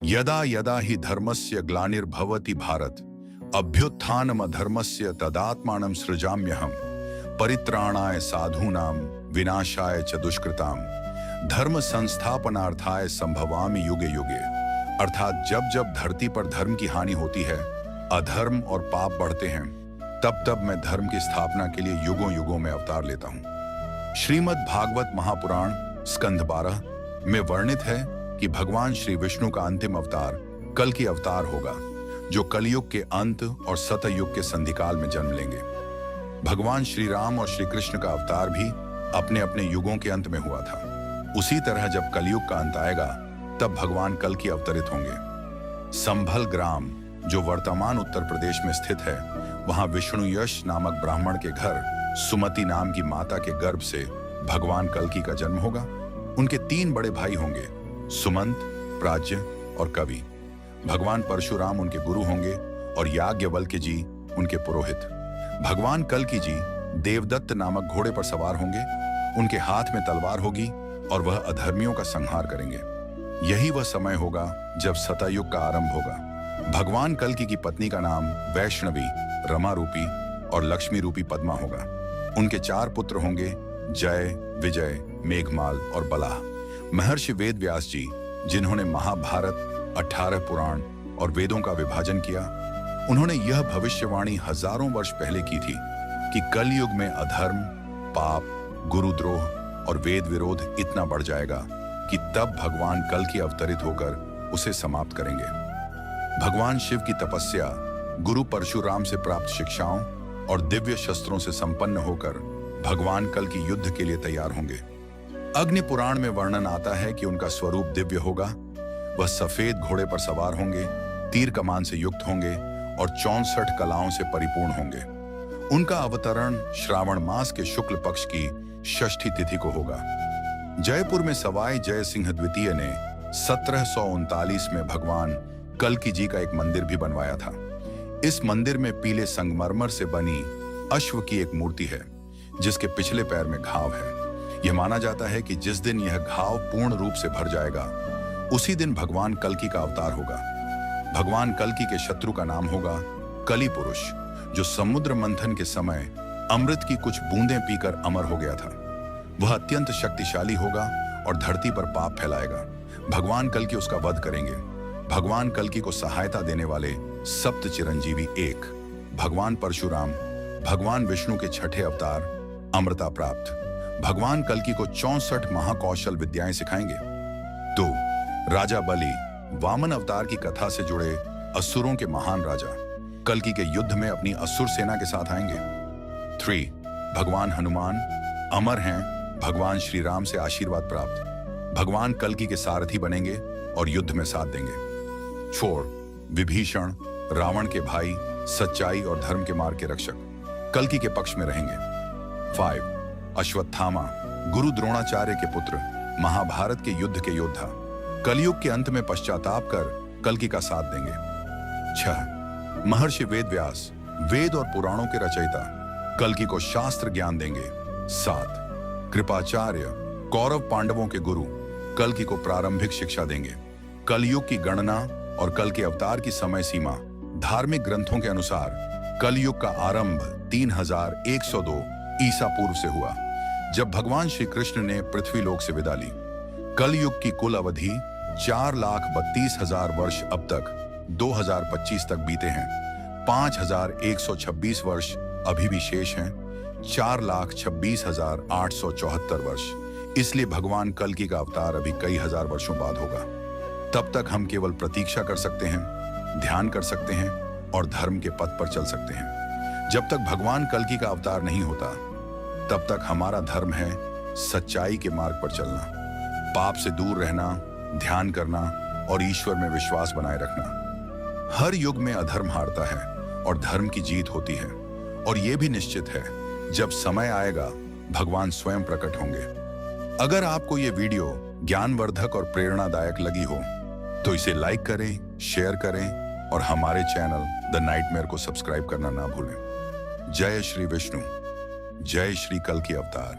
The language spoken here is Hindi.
यदा यदा हि धर्मस्य ग्लानिर्भवति भारत अभ्युत्थानमधर्मस्य तदात्मानं सृजाम्यहम् परित्राणाय साधूनां विनाशाय च दुष्कृताम धर्म संस्थापनार्थाय संभवामि युगे युगे। अर्थात जब जब धरती पर धर्म की हानि होती है, अधर्म और पाप बढ़ते हैं, तब तब मैं धर्म की स्थापना के लिए युगों युगों में अवतार लेता हूं। श्रीमद् भागवत महापुराण स्कंध 12 में वर्णित है कि भगवान श्री विष्णु का अंतिम अवतार कल की अवतार होगा, जो कलयुग के अंत और सतयुग के संधिकाल में जन्म लेंगे। भगवान श्री राम और श्री कृष्ण का अवतार भी अपने अपने युगों के अंत में हुआ था। उसी तरह जब कलयुग का अंत आएगा, तब भगवान कल की अवतरित होंगे। संभल ग्राम, जो वर्तमान उत्तर प्रदेश में स्थित है, वहां विष्णु यश नामक ब्राह्मण के घर सुमति नाम की माता के गर्भ से भगवान कल्कि का जन्म होगा। उनके 3 बड़े भाई होंगे, सुमंत, प्राज्ञ और कवि। भगवान परशुराम उनके गुरु होंगे और याज्ञवल्क्य जी उनके पुरोहित। भगवान कल्कि जी देवदत्त नामक घोड़े पर सवार होंगे। उनके हाथ में तलवार होगी और वह अधर्मियों का संहार करेंगे। यही वह समय होगा जब सतयुग का आरंभ होगा। भगवान कल्कि की पत्नी का नाम वैष्णवी, रमा रूपी और लक्ष्मी रूपी पद्मा होगा। उनके 4 पुत्र होंगे, जय, विजय, मेघमाल और बलाह। महर्षि वेद व्यास जी, जिन्होंने महाभारत, 18 पुराण और वेदों का विभाजन किया, उन्होंने यह भविष्यवाणी हजारों वर्ष पहले की थी कि कलयुग में अधर्म, पाप, गुरुद्रोह और वेद विरोध इतना बढ़ जाएगा कि तब भगवान कल्कि अवतरित होकर उसे समाप्त करेंगे। भगवान शिव की तपस्या, गुरु परशुराम से प्राप्त शिक्षाओं और दिव्य शस्त्रों से संपन्न होकर भगवान कल्कि युद्ध के लिए तैयार होंगे। अग्नि पुराण में वर्णन आता है कि उनका स्वरूप दिव्य होगा। वह सफेद घोड़े पर सवार होंगे, तीर कमान से युक्त होंगे और 64 कलाओं से परिपूर्ण होंगे। उनका अवतरण श्रावण मास के शुक्ल पक्ष की षष्ठी तिथि को होगा। जयपुर में सवाई जय सिंह द्वितीय ने 1739 में भगवान कल्कि जी का एक मंदिर भी बनवाया था। इस मंदिर में पीले संगमरमर से बनी अश्व की एक मूर्ति है, जिसके पिछले पैर में घाव है। यह माना जाता है कि जिस दिन यह घाव पूर्ण रूप से भर जाएगा, उसी दिन भगवान कल्कि का अवतार होगा। भगवान कल्कि के शत्रु का नाम होगा कलि पुरुष, जो समुद्र मंथन के समय अमृत की कुछ बूंदें पीकर अमर हो गया था। वह अत्यंत शक्तिशाली होगा और धरती पर पाप फैलाएगा। भगवान कल्कि उसका वध करेंगे। भगवान कल्कि को सहायता देने वाले सप्त चिरंजीवी 1, भगवान परशुराम, भगवान विष्णु के 6ठे अवतार, अमृता प्राप्त। भगवान कल्कि को 64 महाकौशल विद्याएं सिखाएंगे। 2, राजा बलि, वामन अवतार की कथा से जुड़े असुरों के महान राजा, कल्कि के युद्ध में अपनी असुर सेना के साथ आएंगे। 3, भगवान हनुमान, अमर हैं, भगवान श्री राम से आशीर्वाद प्राप्त, भगवान कल्कि के सारथी बनेंगे और युद्ध में साथ देंगे। 4, विभीषण, रावण के भाई, सच्चाई और धर्म के मार्ग के रक्षक, कल्कि के पक्ष में रहेंगे। 5, अश्वत्थामा, गुरु द्रोणाचार्य के पुत्र, महाभारत के युद्ध के योद्धा, कलयुग के अंत में पश्चाताप कर कल्कि का साथ देंगे। 6, महर्षि वेद व्यास, वेद और पुराणों के रचयिता, कल्कि को शास्त्र ज्ञान देंगे। 7, कृपाचार्य, कौरव पांडवों के गुरु, कल्कि को प्रारंभिक शिक्षा देंगे। कलयुग की गणना और कल के अवतार की समय सीमा धार्मिक ग्रंथों के अनुसार कलयुग का आरंभ 3102 ईसा पूर्व से हुआ, जब भगवान श्री कृष्ण ने पृथ्वी लोक से विदा ली। कलयुग की कुल अवधि 4,32,000 वर्ष अब तक 2025 तक बीते हैं। 5,126 वर्ष अभी भी शेष हैं। 4,26,874 वर्ष। इसलिए भगवान कल्कि का अवतार अभी कई हजार वर्षों बाद होगा। तब तक हम केवल प्रतीक्षा कर सकते हैं, ध्यान कर सकते हैं और धर्म के पथ पर चल सकते हैं। जब तक भगवान कल्कि का अवतार नहीं होता, तब तक हमारा धर्म है सच्चाई के मार्ग पर चलना, पाप से दूर रहना, ध्यान करना और ईश्वर में विश्वास बनाए रखना। हर युग में अधर्म हारता है और धर्म की जीत होती है, और यह भी निश्चित है जब समय आएगा भगवान स्वयं प्रकट होंगे। अगर आपको यह वीडियो ज्ञानवर्धक और प्रेरणादायक लगी हो तो इसे लाइक करें, शेयर करें और हमारे चैनल द नाइटमेयर को सब्सक्राइब करना ना भूलें। जय श्री विष्णु, जय श्री कल्कि अवतार।